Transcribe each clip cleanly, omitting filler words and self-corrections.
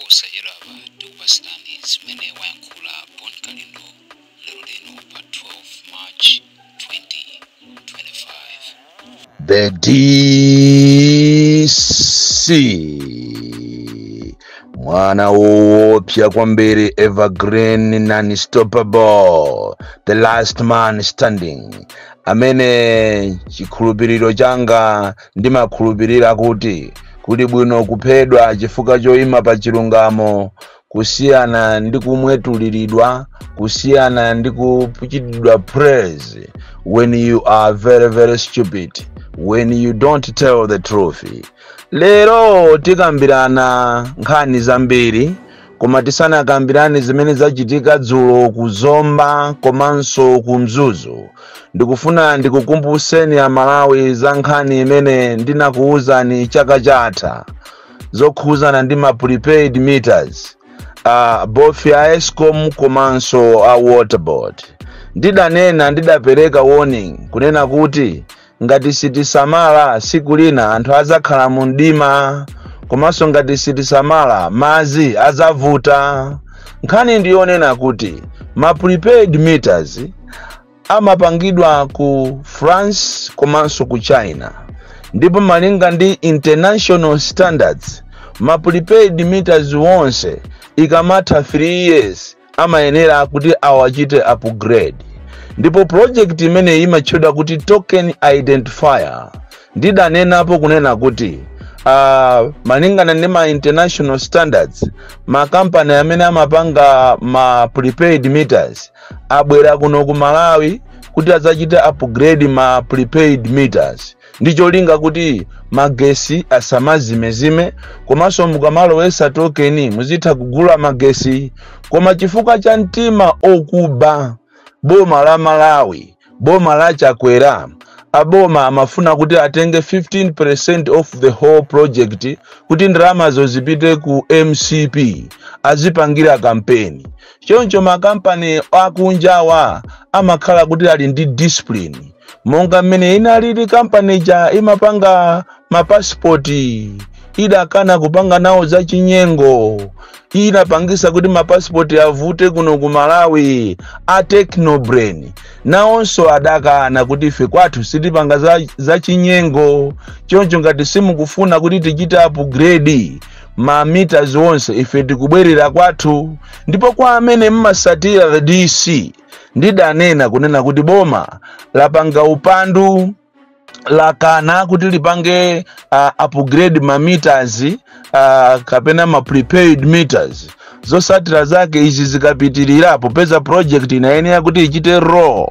posa yeraba tukubasitani zimene wayankhula Bon Kalindo lero lino pa 12 March 2025. The DC mwana woopya kwambiri, evergreen, non-stoppable, the last man standing, amene chikhulupiriro changa ndimakhulupirira kuti kuli bwino kuphedwa chifukwa choyima pa chilungamo, kusiyana ndi kumwetuliridwa, kusiyana ndi kupuchitidwa praise when you are very very stupid, when you don't tell the truth. Lero tikambirana nkhani zambiri, koma tisanakambirane zimene zachitika dzulo kuzomba komanso kumzuzu. Ndikufuna ndikukumbuseni a Malawi za nkhani imene ndinakuwuzani chaka chatha, zokhuzana ndi ma prepaid meters, both ya Eskom komanso a Waterboard. Ndidapereka warning kunena kuti ngati sitisamala siku lina anthu azakhala mu mdima, komanso ngati sitisamala madzi azavuta. Nkhani ndiyonena kuti ma prepaid meters amapangidwa ku France komanso ku China, ndipo malinga ndi international standards ma prepaid meters wonse ikamatha 3 years amayenera kuti awachite upgrade. Ndipo project imene imatchedwa kuti token identifier ndidanenapo kunena kuti malingana ndi ma international standards, ma company amene amapanga ma prepaid meters abwera kuno ku Malawi kuti azachite upgrade ma prepaid meters, ndicholinga kuti magesi asamazimezime, komanso mukamalowesa token muzitha kugula magesi. Koma chifukwa cha mtima okuba, boma la Malawi, boma la Chakwera, aboma amafuna kuti atenge 15% of the whole project kuti ndalama zozipite ku MCP azipangira kampeni. Choncho makampani akunjawa amakhala kuti ali ndi discipline, monga mmene inalili kampani ja imapanga mapasipoti idakana kupanga nawo za chinyengo, inapangisa kuti mapasipoti avute kuno ku Malawi a Technobrain, nawonso adakana kuti ife kwathu sitipanga za chinyengo. Choncho ngati simukufuna kuti tichite upgrade ma meters wonse, ife tikubwerera kwathu. Ndipo kwa amene mmasatira the DC, ndidanena kunena kuti boma lapanga upandu lakana kuti lipange upgrade ma meters kapena ma prepaid meters. Zosatira zake izi zikapitirira popeza project inayenera kuti ichite raw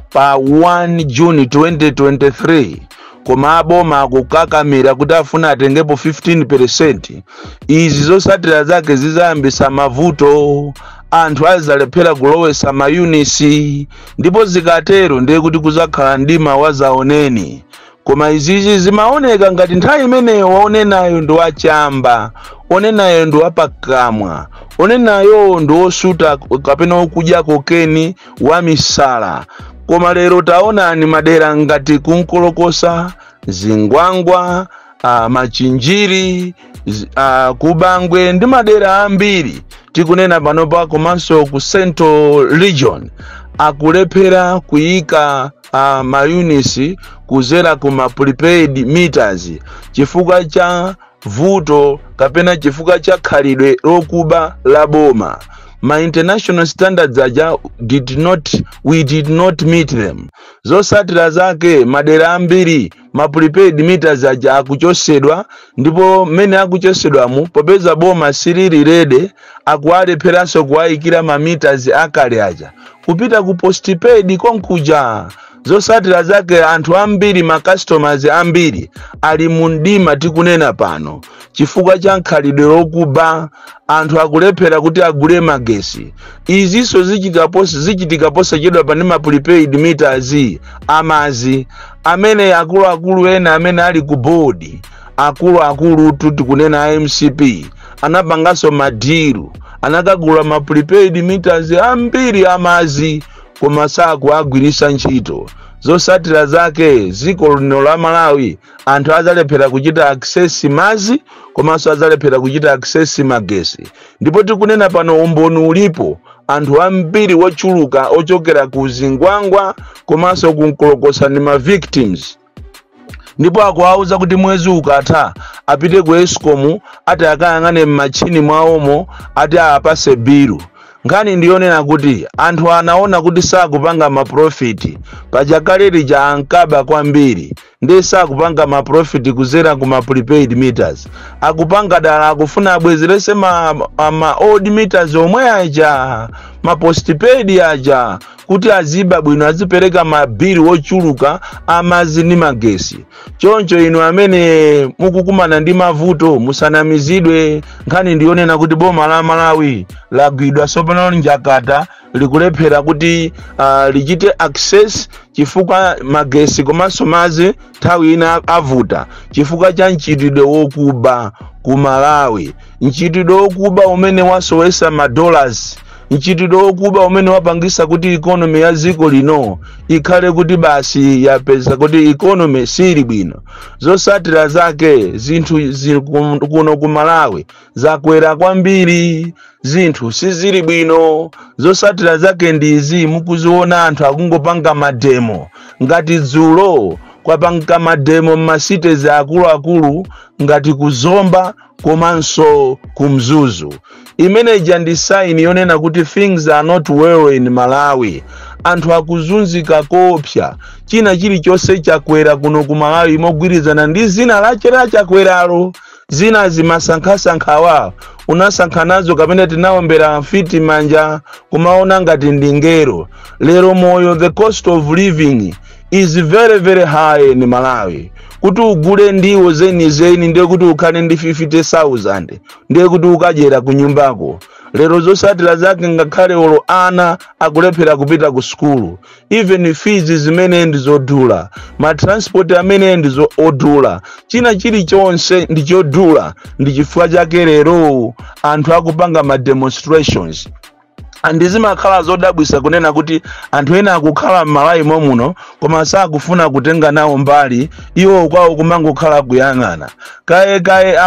pa 1 June 2023, koma aboma akukakamira kuti afuna atengepo 15%. Izi zosatira zake zizayambisa mavuto, anthu azalephera kulowesa ma units, ndipo zikatero ndiye kuti kuzakhala ndima wazaoneni. Koma izizi zimaoneka ngati nthawi imeneyo waonenayo ndo wachamba, onenayo ndo wapakamwa, onenayo ndo osuta kapena okudya kokeni wa misala. Koma lero taonani madera ngati kunkolokosa, zingwangwa, machinjiri, kubangwe ndi madera ambiri tikunena panopa, komanso ku Central Region akulephera kuyika ma units kuzera ku ma prepaid meters chifukwa cha vuto kapena chifukwa cha khalidwe lokuba la boma. Ma international standards aja we did not meet them. Zosatira zake madera ambiri ma prepaid meters aja akuchosedwa, ndipo mene akuchosedwa mu popeza boma siriri rede akualepheranso kuwayikira ma meters akale aja kupita ku postpaid konkuja. Zosatira zake anthu ambiri, ma customers ambiri ali mundima tikunena pano chifukwa cha nkhalidwe lokuba, anthu akulephera kuti agule magesi. Izinso zichitika posachedwa pa ndi ma prepaid meters amazi amene akuluakulu ena amene ali ku board, akuluakulu tikunena MCP, anapanganso madiru, anakagula ma prepaid meters ambiri amazi, koma sakuagwirisa ntchito. zosatira zake ziko lino la Malawi anthu azalephera kuchita access mazi komanso azalephera kuchita access magesi. Ndipo tikunena pano umboni ulipo anthu ambiri wochuluka ochokera ku Zingwangwa komanso kunkolokosa ndi ma victims. Ndipo akuwauza kuti mwezi ukatha apite ku Eskom ati akayang'ane m'machini mwawomo ati apase bilu. Ngani ndionena kuti anthu anaona kuti sakupanga maprofiti pajakaleri ja ankaba kwambiri ndi sakupanga maprofiti kuzera ku ma prepaid meters. Akupanga dala akufuna abwezerese ma old meters omwe aja ma postpaid aja kuti aziba bwino azipereka mabili wochuluka amazi ndi magesi. Choncho inu amene mukukumana ndi mavuto musanamizidwe. Ngani ndionena kuti boma la Malawi lagwidwa sopano njakata likulephera kuti lichite access chifukwa magesi komanso mazi nthawi ina avuta chifukwa cha mchitidwe wokuba ku Malawi. Mchitidwe wokuba umene wasowesa $, mchitidwe wokuba umene wapangisa kuti economy ya ziko lino ikhale kuti basi yapeza kuti economy sili bwino. Zosatira zake zinthu kuno ku Malawi zakwera kwambiri, zinthu sizili bwino. Zosatira zake ndizi mukuziona anthu akungopanga mademo ngati dzulo kwapanga mademo m'masites akulu ngati kuzomba komanso kumzuzu. Imeneja ndi sign yonena kuti things are not well in Malawi. Anthu akuzunzika kopya. China chilichonse chakwera kuno ku Malawi mogwirizana ndi zina lache chakweralo. Zina zimasankha unasankha nazo kapena tinaombera mfiti manja kumaona ngati ndingero. Lero moyo, the cost of living is very very high in Malawi. Kuti ugule ndiwo zeni ndiye kuti ukhale ndi 50,000 ndiye kuti ukajera ku nyumbako. Lero zosatira zake ngakhale olo ana akulephera kupita ku skulu. Even fees zimene ndizodula, ma transport amene ndizodula, china chilichonse ndichodula. Ndi chifukwa chake lero anthu akupanga ma demonstrations. Andizimakhala zodabwisa kunena kuti anthu ena akukhala m'Malawi muno koma sakufuna kutenga nawo mbali, iwo kwawo kumangokhala kuyang'ana. Kaye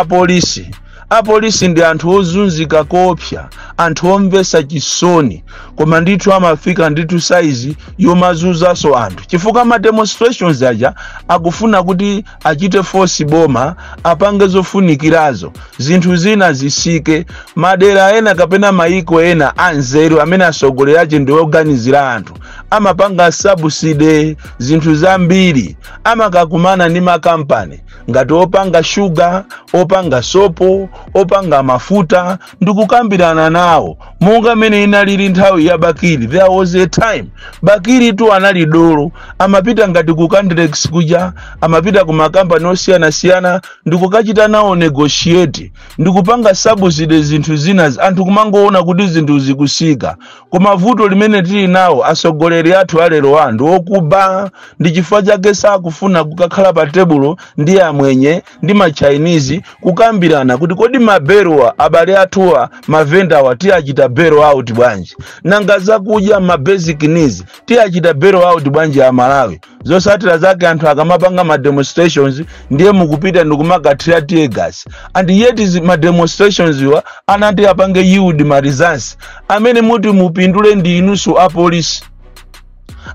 apolisi ndi anthu ozunzika kopya, anthu omvesa chisoni, koma ndithu amafika ndithu saizi yomazuzaso anthu. Chifukwa ma demonstrations aja akufuna kuti achite force boma apange zofunikirazo, zinthu zina zisike. Madera ena kapena maiko ena anzeru amene asogoleraje ndi organizira anthu amapanga subsidy zinthu zambiri. Amakakumana ndi makampani ngati opanga sugar, opanga sopo, opanga mafuta ndikukambirana nawo. Monga mene inalili nthawi ya Bakiri, there was a time Bakiri tu anali dolo amapita ngati ku Candrex kuja, amapita ku makampani osiyana ndikukachita nawo negotiate, ndikupanga subsidy zinthu zina anthu kumangoona kuti zinthu zikusika. Koma vuto limene tili nawo asogoleri athu alero anthu okuba. Ndi chifukwa chake sakufuna kukakhala pa tebulo ndi amwenye ndi ma Chinese kukambirana kuti kodi maberowa abale athuwa mavenda wa tiachita bero out bwanji, nanga zakudya ma basic needs tiachita bero out bwanji ya Malawi. Zosatira zake anthu akamapanga ma demonstrations ndiye mukupita ndikumakathira tear gas. And yet ma demonstrations wa anati apange yield ma results. Amene muti mupindule ndi inusu apolisi,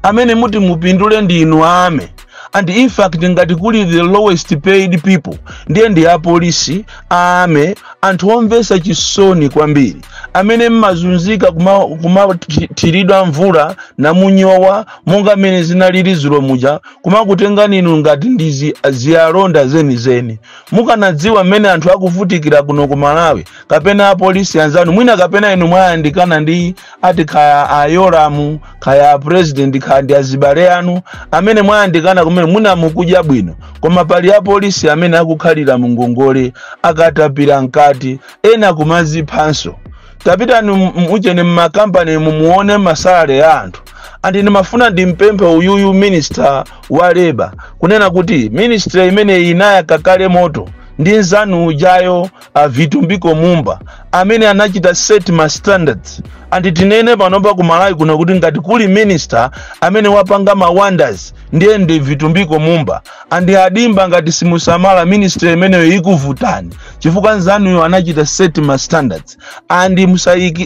amene muti mupindule ndi inu ame. And in fact ngati kuli the lowest paid people ndiye ndi apolisi ame, anthu omvesa chisoni kwambiri, amene mmazunzika kumatiridwa mvula na munyowa monga mene zinalili zulo muja, kumakutenga ninu ngati ndi ziyalonda zeni. Mukanadziwa mene anthu akuvutikira kuno ku Malawi kapena apolisi anzanu mwina kapena inu mwayandikana ndi ati kaya ayoramu kaya president kaya ndi azibale anu amene mwayandikana kumene muna mukudya bwino, koma pali apolisi amene akukhalira mungongole akatapira nkati ena kumaziphanso. Tapitani mujene mmakampani mumuone masalale ya anthu. Andi nimafuna ndimpempe uyuyu minister wa labor kunena kuti ministry imene inaya kakale moto ndi nzanu ujayo Vitumbiko Mumba amene anachita set ma standards. Andi tinene panopa ku Malawi kuno kuti ngati kuli minister amene wapanga ma wonders ndiye ndi Vitumbiko Mumba. Andi adimba ngati simusamala ministry imeneyo ikuvutani chifukwa nzanuyo anachita set ma standards. Andi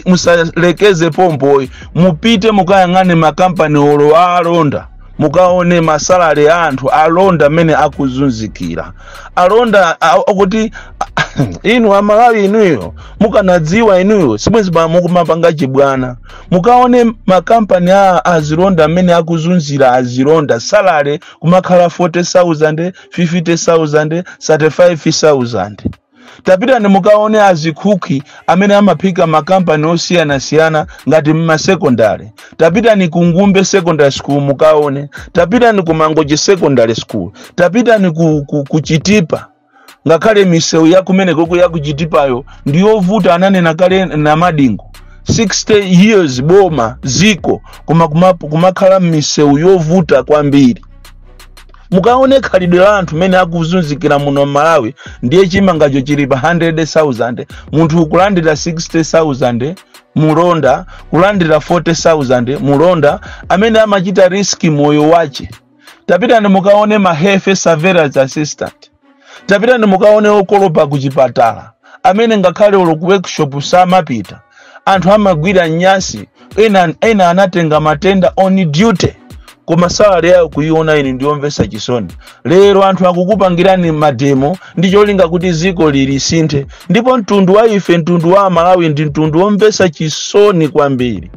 musalekeze pompoyi, mupite mukayang'ane makampani olo alonda, mukaone masalari anthu alonda amene akuzunzikira. Alonda akuti inu Amalawi inuyo mukanadziwa inuyo sibwenzi pa mukumapanga chibwana. Mukaone makampani azilonda amene akuzunzira azilonda salary kumakhala 40,000, 50,000, 35,000. Tapita ni mukaone azikuki amene amaphika makampani osiyana ngati mma secondary. Tapita ni Kungumbe Secondary School mukaone. Tapita ni Kumangoji Secondary School. Tapita ni kuchitipa. Ngakhale misewu ya kumene koko ya kuchitipayo ndiyo vuta ananena kale na Madingo. 60 years boma ziko kumakhala misewu yovuta kwambiri. Mukaone khalidwe la anthu mene akuzunzikira muno Malawi ndiye chimangacho chili pa 100,000, munthu kulandira 60,000 mulonda, kulandira 40,000 mulonda amene amachita riski moyo wache. Tapita ni mukaone mahefe surveillance assistant. Tapita ni mukaone okolopa kuchipatala amene ngakhale ku workshop samapita. Anthu amagwira nyasi, ena anatenga matenda on duty. Koma salary yayo kuiona ini ndiomvesa chisoni. Lero anthu akukupangirani mademo ndi cholinga kuti ziko lilisinthe. Ndipo mtundu wa ife, mtundu wa Malawi ndi mtundu omvesa chisoni kwambiri.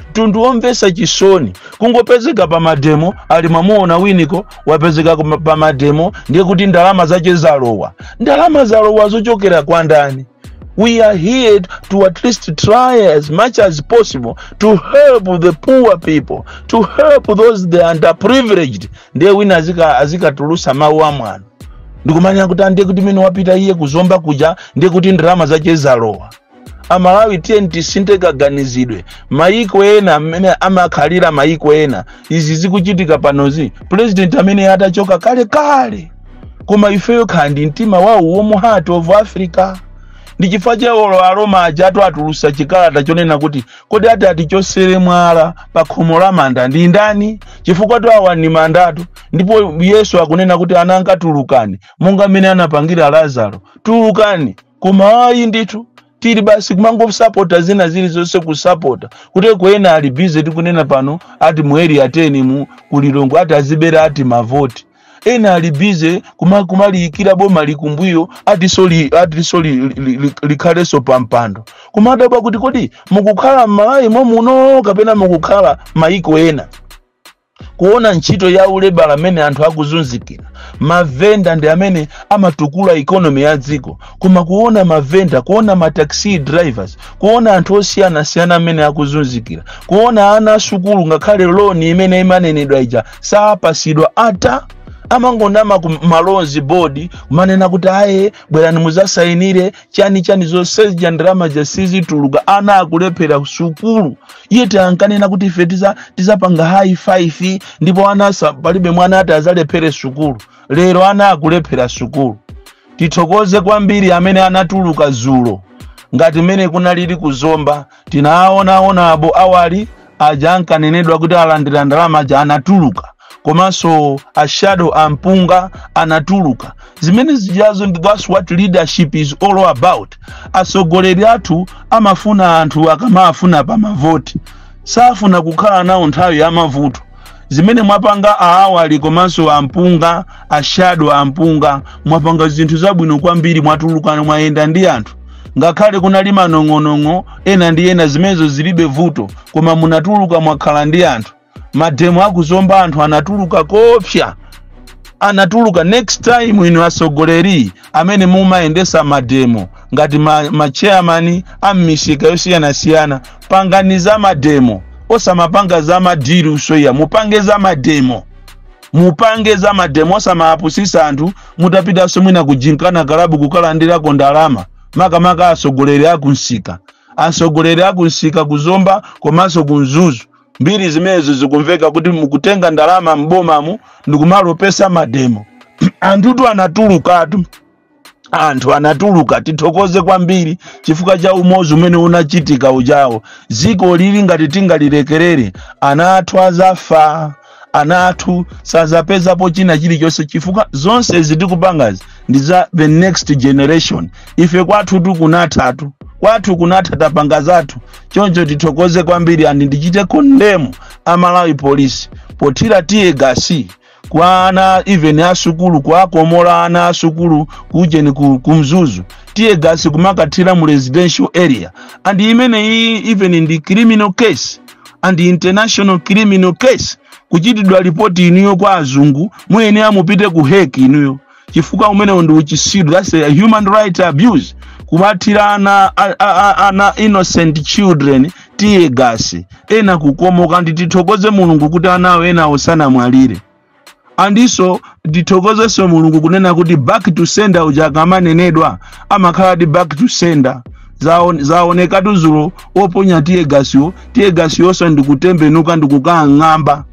Mtundu omvesa chisoni. Kungopezeka pa mademo ali mamuona winiko wapezeka pa mademo ndiye kuti ndalama zache zalowa. Ndalama zalowa zochokera kwa ndani? We are here to at least try as much as possible to help the poor people, to help those the underprivileged. Ndiye wina azikatulusa mawu amwana. Ndikumanya kuti ndiye kuti mene wapita iye kuzomba kuja ndiye kuti ndalama zache zalowa. Amalawi TNT sintekaganizidwe. Maiko ena amene amakhalira maiko ena izi zikuchitika panozi. President amene atachoka kale. Koma ifeyo kandi mtima wawo womu Heart of Africa. Ndi chifukwa cha olo Aroma ajatu atulusa chikalata chonena kuti kodi atichosere mwala pa khomo la manda ndi ndani? Chifukwa tu awa ni mandatu. Ndipo Yesu akunena kuti ananga tulukani monga mene anapangira Lazaro. Tulukani koma ayi nditu tili basi kumango supporta zina zili zonse kusupporta kuti kwena ali busy tikunena pano ati mweri ateni mu kulilongo ati azibera ati mavoti. Ena ali busy kumali ikira boma likumbuyo ati soli likhaleso pampando. Kumadaba kuti kodi mukukhala Malawi muno kapena mukukhala maiko ena. Kuona ntchito ya ulebala amene anthu akuzunzikira. Mavenda ndi amene amatukula economy ya dziko. Kuma kuona mavenda, kuona mataxi drivers, kuona anthu osiyana amene akuzunzikira. Kuona ana asukulu ngakhale loan imene imanenedwa ija sapasidwa ata amangondama ku Malonzi board manena kuti aye bwerani muzasainire chani zonse ja ndalama ja sizituluka ana akulephera sukulu. Yete ankanena kuti ife tizapanga high five ndipo ana palibe mwana ati azalephere sukulu. Lero ana akulephera sukulu. Tithokoze kwambiri amene anatuluka zulo ngati mene kunalili kuzomba. Tinaona abo awali aja ankanenedwa kuti alandira ndalama ja anatuluka. Komanso Ashado Ampunga anatuluka. Zimene zijazo, that's what leadership is all about. Asogoleri athu amafuna anthu akamafuna pa mavoti. Safuna kukhala nawo nthawi ya mavuto. Zimene mwapanga awali komanso Ampunga, Ashado Ampunga, mwapanga zinthu zabwino kwambiri, mwatulukana mwayenda ndi anthu. Ngakhale kunali manong'onong'o ena ndi ena zimenezo zilibe vuto, koma munatuluka mwakhala ndi anthu. Mademo akuzomba anthu anatuluka kopya. Anatuluka next time ino asogoleri amene mumaendesa mademo ngati chairman ammisika yosiyana panganiza mademo osamapanga za madiri usoya mupange za mademo. Mupange za mademo osamapusisa anthu mutapita somwina kujinkana kalabu kukalandira ndalama. Maka asogoleri akunsika. Asogoleri akunsika kuzomba komanso kunzuzu. Mbiri zimezo zikumveka kuti mukutenga ndalama mbomamu ndikumalo pesa mademo. Antutu anatuluka atu. anthu anatuluka. Tithokoze kwambiri chifukwa cha umozi umene unachitika ujawo. Ziko lili ngati tingalilekerere, ana athu azafa, ana athu sazapezapo china chilichonse, chifukwa zonse zitikupangazi ndi za the next generation. Ife kwathu kunatatu, kwathu kunatata panga zathu. Choncho tithokoze kwambiri andi ndichite condemn Malawi police potira tiye gasi kwa ana even asukulu, kwa komola ana asukulu kujeni kumzuzu tiye gasi kumakatira mu residential area. And imene even in the criminal case and the international criminal case kuchitidwa ripoti inuyo kwa azungu, mwene amupite ku heki inuyo chifukwa umene ndi uchisiru. That's a human right abuse. Kubatira ana innocent children tiye gasi ena kukomoka. Ndi tithokoze Mulungu kuti anawo ena osana mwalire. Andiso tithokoze so Mulungu kunena kuti back to sender uja kamanenedwa amakhala di back to sender. Zaoneka tuzulo oponya tiye gasi yonso ndikutembenuka ndikukang'amba.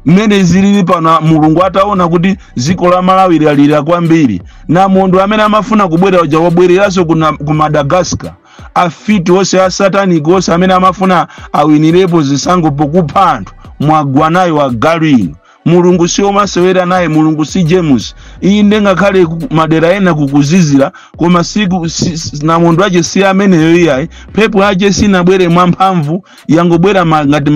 Mmene zilili pano Mulungu ataona kuti ziko la Malawi lilira kwambiri, na mundu amene amafuna kubwera uja wabwereranso ku Madagascar. Afiti ose a satanic ose amene amafuna awinirepo zisango pokupha anthu mwagwanayo wa Galwino. Mulungu si omasewera naye, Mulungu si James. Iyi ngakhale madera ena kukuzizira koma siku na mundu aje si ameneyo iyayi. Pepo aje sinabwere mwamphamvu, yangobwera ngati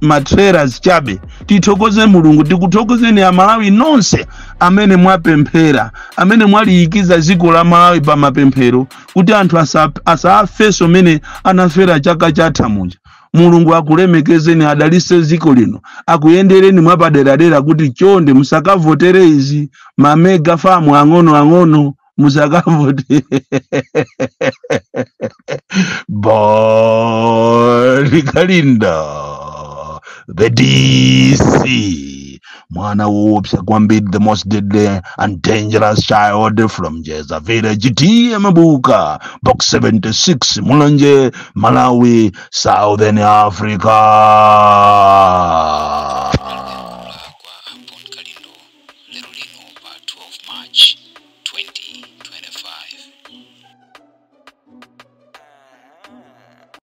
matrailers chabe. Tithokoze Mulungu, tikuthokozeni Amalawi nonse amene mwapemphera, amene mwaliikiza ziko la Malawi pa mapemphero kuti anthu asafeso mene anafera chaka chatha muja. Mulungu akulemekezeni, adalise ziko lino, akuyendereni mwapaderadera kuti chonde musakavotere izi mamega famu ang'ono musakavote. Kalinda the DC mwana woopsa kwambiri, the most deadly and dangerous child from Jeza Village, Mabuka, box 76, Mulanje, Malawi, Southern Africa. Kwa Upon Kalindo lero lino pa 12 March